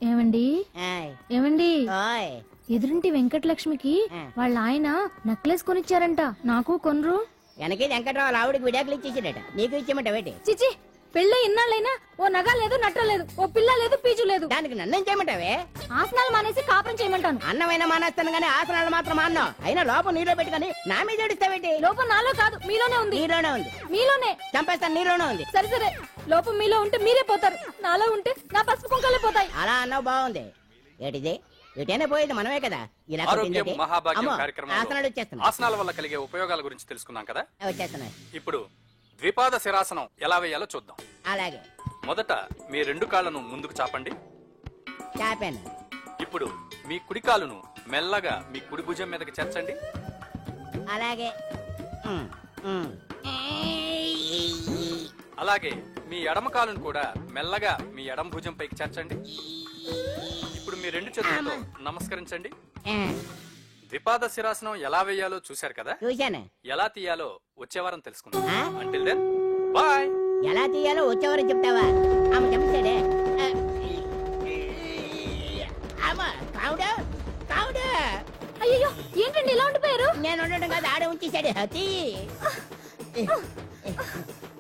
ఏమండి ఏమండి ఎదురింటి వెంకటలక్ష్మికి వాళ్ళ ఆయన నెక్లెస్ కొనిచ్చారంట, నాకు కొనరు. వెనకే వెంకట్రావు ఆవిడకి విడాకులు ఇచ్చేసాడట, నీకు ఇచ్చేమంటావేటి? చిచి, పెళ్ళి ఇన్నాళ్ళైనా ఓ నగ లేదు, నట్ట లేదు, ఓ పిల్ల లేదు, పీచు లేదు. దానికి నన్నేం చేయమంటావే? ఆసనాలు మానేసి కాపురం చేయమంటాను. అన్నమైనా మానేస్తాను గానీ ఆసనాలు మాత్రం మాన్నా. అయినా లోపం నీలో పెట్టుకుని నా మీద ఏడుస్తావేటి? లోపం నాలో కాదు, మీలోనే ఉంది. నీలోనే ఉంది. మీలోనే చంపేస్తాను, నీలోనే ఉంది. సరే సరే, లోపం మీలో ఉంటే మీరే పోతారు, నాలో ఉంటే నా పసుపు కుంకాలే పోతాయి. అలా అన్నావు, బాగుంది. ఏటిది? ఎటైనా పోయేది మనమే కదా. ఇలా ఆసనాలు వచ్చేస్తున్నాయి. ఆసనాల వల్ల కలిగే ఉపయోగాల గురించి తెలుసుకున్నాం కదా, వచ్చేస్తున్నాయి. ఇప్పుడు ద్విపాద శిరాసనం ఎలా వేయాలో చూద్దాం. అలాగే. మొదట మీ 2 కాళ్ళను ముందుకు చాపండి. చాపాను. ఇప్పుడు మీ కుడి కాలును మెల్లగా మీ కుడి భుజం మీదకి చేర్చండి. అలాగే. అలాగే మీ ఎడమ కాలును కూడా మెల్లగా మీ ఎడమ భుజం పైకి చేర్చండి. ఇప్పుడు మీ 2 చేతులతో నమస్కరించండి. ద్విపాద శిరాసనం ఎలా వేయాలో చూశారు కదా, చూశాను. ఎలా తీయాలో వచ్చే వారం తెలుసుకుందాం. Until then bye. ఎలా తీయాలో వచ్చేవారు చెప్తావా? ఆమె చెప్పాడే. అయ్యో, ఏంటండి ఇలా ఉండిపోయారు? నేను ఉండడం కాదు, ఆడే ఉంచేసాడే.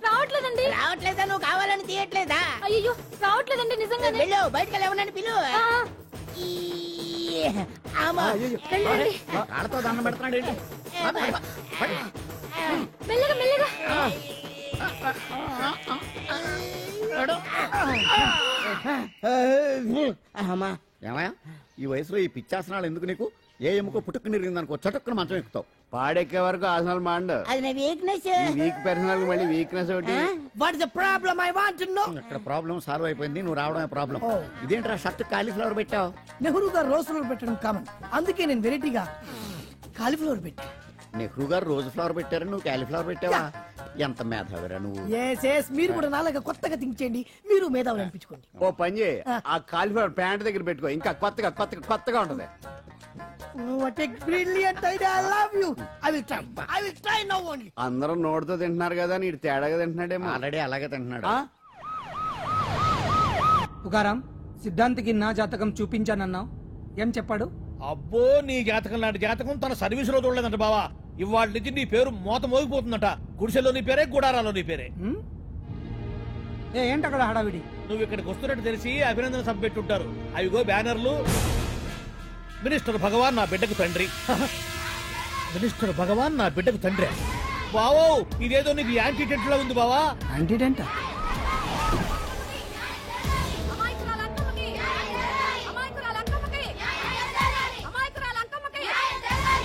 రావట్లేదండి. రావట్లేదా? నువ్వు కావాలని తీయట్లేదా? అయ్యో, రావట్లేదండి నిజంగానే. వెళ్ళు, బయటకు ఎవరన్నా పిలు. ఆడతో దండం పెడుతున్నాడు. మెల్లగా మెల్లగా. ఏమయ్యా, ఈ వయసులో ఈ పిచ్చాసనాలు ఎందుకు నీకు? ఏ ఎముకో పుట్టుకుని నిరిగిందనుకో చటుక్కున మంచం ఎక్కుతావు. పాడెక్కే వరకు ఆసనాలు మాండు. అది నా వీక్నెస్. వీక్ పర్సనల్ మళ్ళీ వీక్నెస్ ఒకటి. What the problem? I want to know. ఇక్కడ ప్రాబ్లం సాల్వ్ అయిపోయింది, నువ్వు రావడమే ప్రాబ్లం. ఇదేంట్రా షర్ట్ కాలీఫ్లవర్ పెట్టావు? నెహ్రూ గారు రోజ్ ఫ్లవర్ పెట్టడం కామన్, అందుకే నేను వెరైటీగా కాలీఫ్లవర్ పెట్టా. నెహ్రూ గారు రోజు ఫ్లవర్ పెట్టారు, నువ్వు కాలీఫ్లవర్ పెట్టావా? ఎంత మేధావిరా నువ్వు. మీరు కూడా నాలాగా కొత్తగా థింక్ చేయండి, మీరు మేధావులు అనిపించుకోండి. ఓ పని చేయి, ఆ కాలీఫ్లవర్ ప్యాంట్ దగ్గర పెట్టుకో, ఇంకా కొత్తగా ఉంటది. What a brilliant idea. I love you. I will try now only. అందరూ నోటితో తింటున్నారు కదా, నీడు తేడాగా తింటున్నాడేమో. ఆల్రెడీ అలాగే తింటున్నాడు. పుకారం, సిద్ధాంతికి నా జాతకం చూపించానన్నావు, ఏం చెప్పాడు? అబ్బో, నీ జాతకం లాంటి జాతకం తన సర్వీసులో చూడలేదంట బావా. ఇవాళ నుంచి నీ పేరు మోత మోగిపోతుందట. గుడిసెలో నీ పేరే, గుడారాలో నీ పేరే. ఏంటి అక్కడ హడావిడి? నువ్వు ఇక్కడికి వస్తున్నట్టు తెలిసి అభినందన సభ పెట్టుంటారు. అవిగో బ్యానర్లు. మినిస్టర్ భగవాన్ నా బిడ్డకు తండ్రి. మినిస్టర్ భగవాన్ నా బిడ్డకు తండ్రి. బావో, ఇదేదో నీకు యాంటీటెంట్ లో ఉంది బావా. యాంటీటెంట్?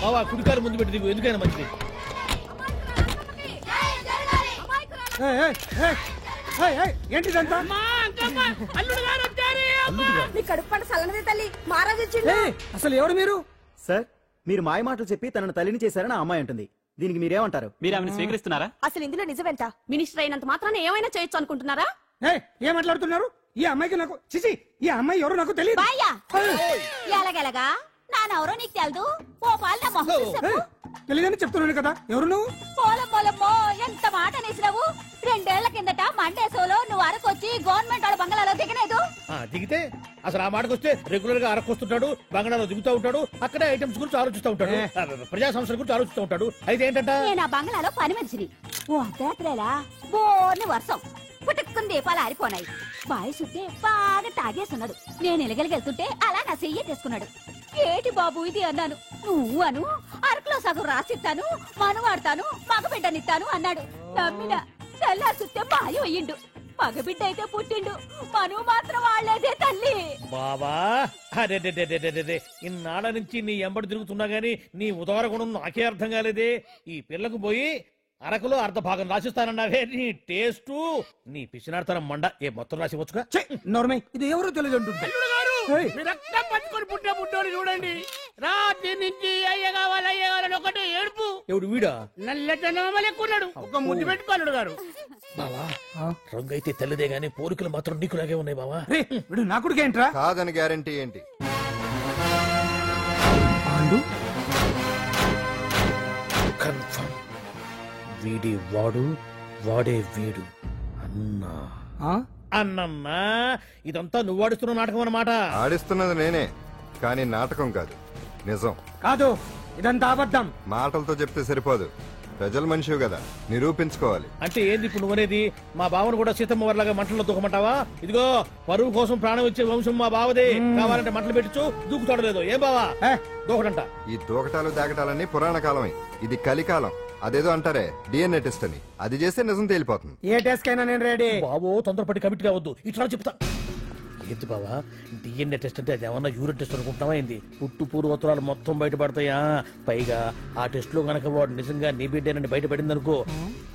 బావా, కుడికారు ముందు పెట్టి దిగు, ఎందుకైనా మంచిది. ఏంటిదంతా? అసలు ఎవరు మీరు? సార్, మీరు మాయ మాటలు చెప్పి తనను తల్లిని చేశారని ఆ అమ్మాయి అంటుంది. దీనికి మీరేమంటారు? మీరు ఆమెను స్వీకరిస్తున్నారా? అసలు ఇందులో నిజమేంట? మినిస్టర్ అయినంత మాత్రాన ఏమైనా చేయొచ్చు అనుకుంటున్నారా? ఏం మాట్లాడుతున్నారు? ఈ అమ్మాయికి నాకు చిచి, ఈ అమ్మాయి ఎవరు నాకు తెలియదు. ఎలాగెలగా నానెవరో నీకు తెలదు. ఓ పాల మొహం తెలియదని చెప్తున్నాను కదా, ఎవరు నువ్వు? పోలమ్మో, ఎంత మాట అనేసినావు. 2 ఏళ్ల కిందట మండేసోలో నువ్వు అరకొచ్చి గవర్నమెంట్ వాళ్ళ బంగాళాలో దిగలేదు. దిగితే అసలు ఆ మాటకొస్తే రెగ్యులర్ గా అరకొస్తుంటాడు, బంగాళాలో దిగుతూ ఉంటాడు, అక్కడే ఐటమ్స్ గురించి ఆలోచిస్తూ ఉంటాడు, ప్రజా సంస్థల గురించి ఆలోచిస్తూ ఉంటాడు. అయితే ఏంటంట, నేను ఆ బంగాళాలో పని మనిషిని. ఓ అర్ధరాత్రేలా బోర్ని వర్షం పుట్టుకుని దీపాలు ఆరిపోనాయి. బాయ్ చుట్టే బాగా తాగేస్తున్నాడు. నేను ఎలగలిగెళ్తుంటే అలా నా చెయ్యి తీసుకున్నాడు. ఏటి బాబు ఇది అన్నాను. నువ్వు అను, అరకులో సగం రాసిస్తాను, మనవాడతాను, మగబిడ్డనిస్తాను అన్నాడు. నమ్మిన తెల్లారి చూస్తే మాయం అయ్యిండు. మగబిడ్డ అయితే పుట్టిండు, మనువు మాత్రం వాళ్లేదే తల్లి. బాబా, అరే ఇన్నాళ్ళ నుంచి నీ ఎంబడి తిరుగుతున్నా గానీ నీ ఉదార గుణం నాకే అర్థం కాలేదే. ఈ పిల్లకు పోయి అరకులో అర్ధ భాగం రాసిస్తానన్నావే, నీ టేస్టు, నీ పిచ్చినాడతనం మండ. ఏ మొత్తం రాసివచ్చుగా? నోర్మై, ఇది ఎవరో తెలియదు అంటుంటే రక్తం పట్టుకొని పుట్టే పుట్టోడు చూడండి. రాత్రి నుంచి అయ్య కావాలని ఒకటే ఏడుపు. ఎవడు వీడా? నల్లెక్కున్నాడు. ఒక ముద్దు పెట్టుకోలేడు గారు. బావా, రంగు అయితే తెల్లదే గానీ పోలికలు మాత్రం నీకులాగే ఉన్నాయి బావా. వీడు నా కొడుకు ఏంట్రా? కాదని గ్యారంటీ ఏంటి? కన్ఫర్మ్ వీడి వాడు, వాడే వీడు అన్నా. అన్నమ్మా ఇదంతా నువ్వు ఆడుతున్న నాటకం అన్నమాట. ఆడిస్తున్నది నేనే, కానీ నాటకం కాదు, నిజం. కాదు, ఇదంతా అబద్ధం. మాటలతో చెప్తే సరిపోదు, ప్రజల మనిషివి కదా, నిరూపించుకోవాలి. అంటే ఏంది ఇప్పుడు నువ్వనేది? మా బావను కూడా సీతమ్మ వారిలాగా మంటల్లో దూకమంటావా? ఇదిగో పరువు కోసం ప్రాణం ఇచ్చే వంశం మా బావదే. కావాలంటే మంటలు పెట్టచ్చు, దూకుతాడు లేదు. ఏం బావా దూకడంట? ఈ దూకటాలు దాకటాలన్నీ పురాణ కాలమే, ఇది కలికాలం. అదేదో అంటారే డిఎన్ఏ టెస్ట్ అని, అది చేస్తే నిజం తేలిపోతుంది. ఏ టెస్ట్ కైనా నేను రెడీ. బాబో తొందరపడి కమిట్ కావద్దు, ఇట్లా చెప్తా. ఏంటి బావా డిఎన్ఏ టెస్ట్ అంటే అది ఏమన్నా యూరిన్ టెస్ట్ అనుకుంటున్నావా? ఏంది పుట్టు పూర్వోత్తరాలు మొత్తం బయటపడతాయా? పైగా ఆ టెస్ట్ లో గనక వాడు నిజంగా నీ బిడ్డేనని బయటపడింది అనుకో,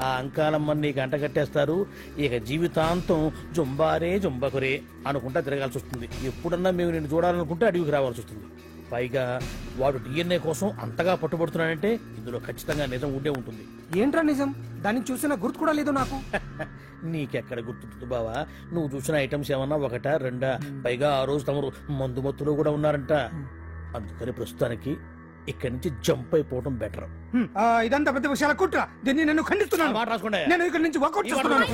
ఆ అంకాలమ్మని నీకు అంట కట్టేస్తారు. ఇక జీవితాంతం జుంబారే జుంబకురే అనుకుంటా తిరగాల్సి వస్తుంది. ఎప్పుడన్నా మేము నిన్ను చూడాలనుకుంటే అడవికి రావాల్సి వస్తుంది. పైగా వాడు డిఎన్ఏ కోసం అంతగా పట్టుబడుతున్నాడంటే ఇందులో ఖచ్చితంగా నిజం ఉండే ఉంటుంది. ఏంట్రా నిజం? దాన్ని చూసిన గుర్తు కూడా లేదు నాకు. నీకెక్కడ గుర్తుంటుంది బావా? నువ్వు చూసిన ఐటమ్స్ ఏమన్నా ఒకటా రెండా? పైగా ఆ రోజు తమరు మందు మత్తులో కూడా ఉన్నారంట. అందుకని ప్రస్తుతానికి ఇక్కడి నుంచి జంప్ అయిపోవడం బెటర్. ఇదంతా పెద్ద విషయాల కుట్ర. దీన్ని నేను ఖండిస్తున్నాను. మాట రాసుకోండి. నేను ఇక్కడి నుంచి వాకౌట్ చేస్తున్నాను.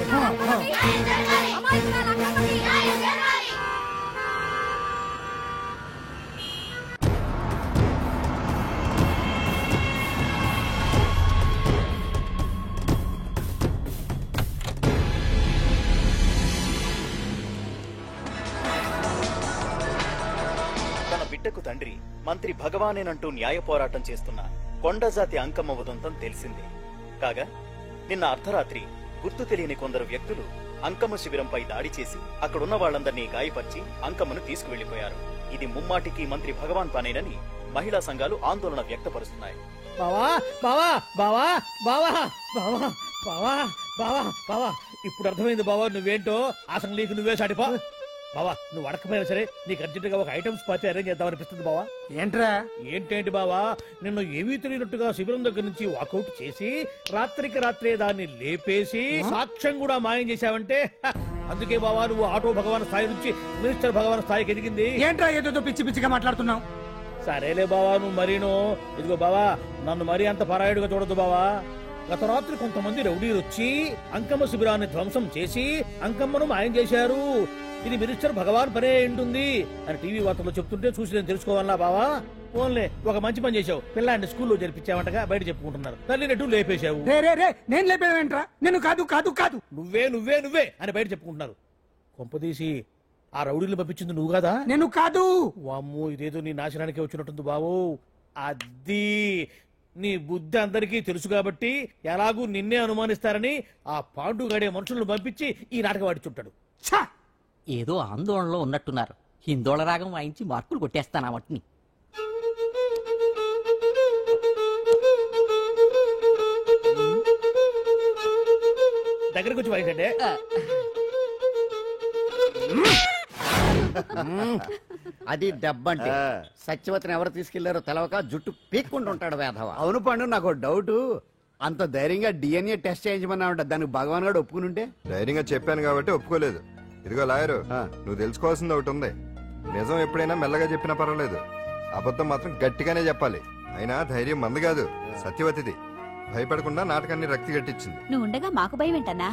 బిడ్డకు తండ్రి మంత్రి భగవానేనంటూ న్యాయ పోరాటం చేస్తున్న కొండజాతి అంకమ్మ ఉదంతం తెలిసిందే. కాగా నిన్న అర్ధరాత్రి గుర్తు తెలియని కొందరు వ్యక్తులు అంకమ్మ శిబిరంపై దాడి చేసి అక్కడున్న వాళ్లందరినీ గాయపరిచి అంకమ్మను తీసుకువెళ్లిపోయారు. ఇది ముమ్మాటికి మంత్రి భగవాన్ పనేనని మహిళా సంఘాలు ఆందోళన వ్యక్తపరుస్తున్నాయి. బావా బావా బావా బావా బావా బావా బావా బావా ఇప్పుడు అర్థమైంది బావా నువ్వేంటో. అసలు నీకు నువ్వే సాటిపా బావా. నువ్వు అడకపోయినా సరే నీకు అర్జెంట్ గా ఒక ఐటమ్స్ పార్టీ అరేంజ్ చేద్దామనిపిస్తుంది బావా. ఏంట్రా? ఏంటేంటి బావా, నిన్ను ఏమీ తెలియనట్టుగా శిబిరం దగ్గర నుంచి వాకౌట్ చేసి రాత్రికి రాత్రే దాన్ని లేపేసి సాక్ష్యం కూడా మాయం చేశావంటే అందుకే బావా నువ్వు ఆటో భగవాన్ స్థాయి నుంచి మినిస్టర్ భగవాన్ స్థాయికి ఎదిగింది. ఏంట్రా ఏదో పిచ్చి పిచ్చిగా మాట్లాడుతున్నావు? సరేలే బావా నువ్వు మరీను. ఇదిగో బావా నన్ను మరీ అంత పరాయుడుగా చూడద్దు బావా. గత రాత్రి కొంతమంది రౌడీలు వచ్చి అంకమ్మ శిబిరాన్ని ధ్వంసం చేసి అంకమ్మను మాయం చేశారు. ఇది మినిస్టర్ భగవాన్ పనే ఉంటుంది అని టీవీ వార్తల్లో చెప్తుంటే చూసి నేను తెలుసుకోవాలా బావా? ఓన్లే ఒక మంచి పని చేశావు, పిల్లాన్ని స్కూల్లో జరిపించావంటగా బయట చెప్పుకుంటున్నారు. తల్లి నెట్టు లేపేశావు. నేను లేపేవేంట్రా? నేను కాదు కాదు కాదు నువ్వే నువ్వే నువ్వే అని బయట చెప్పుకుంటున్నారు. కొంపదీసి ఆ రౌడీలు పంపించింది నువ్వు కాదా? నేను కాదు. వామ్మో ఇదేదో నీ నాశనానికి వచ్చినట్టుంది బావు. అది నీ బుద్ధి అందరికీ తెలుసు కాబట్టి ఎలాగూ నిన్నే అనుమానిస్తారని ఆ పాండుగాడే మనుషులను పంపించి ఈ నాటకం ఆడిచుంటాడు. ఏదో ఆందోళనలో ఉన్నట్టున్నారు. హిందోళ రాగం వాయించి మార్కులు కొట్టేస్తాను ఆ మట్టిని. దగ్గరకు వచ్చి వాయించండి. అది దెబ్బంటే. సత్యవతిని ఎవరు తీసుకెళ్లారో తెలవక జుట్టు పీక్కుంటుంటాడు వేధవ. అవును పండు, నాకు డౌట్. అంత ధైర్యంగా డిఎన్ఏ టెస్ట్ చేయించమన్నావుంట, దానికి భగవాన్ గారు ఒప్పుకునుంటే? ధైర్యంగా చెప్పాను కాబట్టి ఒప్పుకోలేదు. ఇదిగో లాయరు, నువ్వు తెలుసుకోవాల్సింది ఒకటి ఉంది. నిజం ఎప్పుడైనా మెల్లగా చెప్పినా పర్వాలేదు, అబద్ధం మాత్రం గట్టిగానే చెప్పాలి. అయినా ధైర్యం మంది కాదు, సత్యవతిది. భయపడకుండా నాటకాన్ని రక్తి గట్టించింది. నువ్వు ఉండగా మాకు భయం ఏంటన్నా?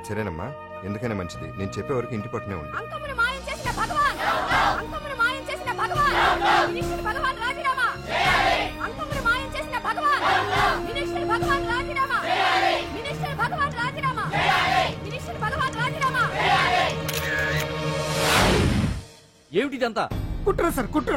సరేనమ్మా, ఎందుకైనా మంచిది. నేను చెప్పే వరకు ఇంటి పట్టునే ఉంది. అంకమ్మను మాయం చేసిన భగవాన్! అంకమ్మను మాయం చేసిన భగవాన్! మినిస్టర్ భగవాన్ రాజీనామా! అంకమ్మను మాయం చేసిన భగవాన్! మినిస్టర్ భగవాన్ రాజీనామా! మినిస్టర్ భగవాన్ రాజీనామా! మినిస్టర్ భగవాన్ రాజీనామా! ఏమిటిదంతా? కుట్ర సార్, కుట్ర.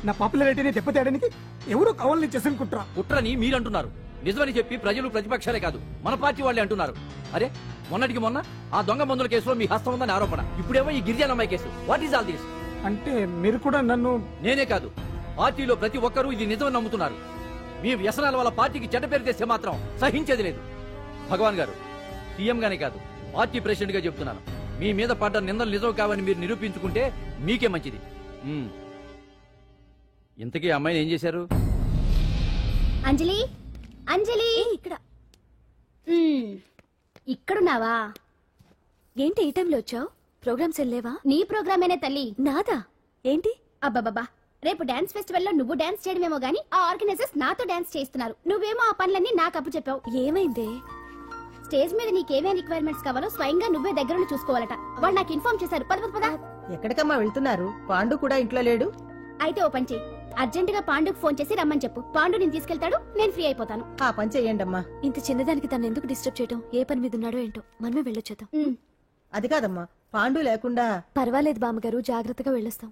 నా పాపులారిటీని దెబ్బతేయడానికి ఎవరో కావాలని చేసిన కుట్ర. కుట్రని మీరంటున్నారు. నిజమని చెప్పి ప్రజలు ప్రతిపక్షాలే కాదు మన పార్టీ వాళ్ళే అంటున్నారు. అరే మొన్నటికి మొన్న ఆ దొంగ మందుల కేసులో మీ హస్తం ఉందని ఆరోపణ, ఇప్పుడేమో ఈ గిరిజనమ్మాయి case. What is all this? అంటే మీరు కూడా నన్ను... నేనే కాదు, పార్టీలో ప్రతి ఒక్కరూ ఇది నిజమని నమ్ముతున్నారు. మీ వ్యసనాల వల్ల పార్టీకి చెడ్డ పేరు తెస్తే మాత్రం సహించేది లేదు. భగవాన్ గారు, సీఎం గానే కాదు పార్టీ ప్రెసిడెంట్ గా చెప్తున్నాను, మీ మీద పడ్డ నిందలు నిజం కావని మీరు నిరూపించుకుంటే మీకే మంచిది. ఇంతకీ అమ్మాయిని ఏం చేశారు? అంజలి, అంజలి ఇక్కడ ఇక్కడున్నావా? ఏంటి ఈ టైంలో వచ్చావు? ప్రోగ్రామ్స్ వెళ్ళేవా? నీ ప్రోగ్రామేనే తల్లి. నాదా? ఏంటి? అబ్బాబాబా, రేపు డాన్స్ ఫెస్టివల్ లో నువ్వు డాన్స్ చేయడమేమో గానీ ఆ ఆర్గనైజర్స్ నాతో డాన్స్ చేస్తున్నారు. నువ్వేమో ఆ పనులన్నీ నాకు అప్పు చెప్పావు. ఏమైంది? స్టేజ్ మీద నీకేమేం రిక్వైర్మెంట్స్ కావాలో స్వయంగా నువ్వే దగ్గరుండి చూసుకోవాలట. వాళ్ళు నాకు ఇన్ఫార్మ్ చేశారు. పద పద పద. ఎక్కడికమ్మా వెళ్తున్నారు? పాండు కూడా ఇంట్లో లేడు. అయితే ఓ పని చెయ్యి, అర్జెంట్ గా పాండుకు ఫోన్ చేసి రమ్మని చెప్పు. పాండు నేను తీసుకెళ్తాడు, నేను ఫ్రీ అయిపోతాను. ఆ పని చెయ్యండమ్మా. ఇంత చిన్నదానికి తను ఎందుకు డిస్టర్బ్ చేయటం? ఏ పని మీద ఉన్నాడో ఏంటో, మనమే వెళ్ళొచ్చేద్దాం. అది కాదమ్మా, పాండు లేకుండా. పర్వాలేదు బామ్మగారు, జాగ్రత్తగా వెళ్ళొస్తాం.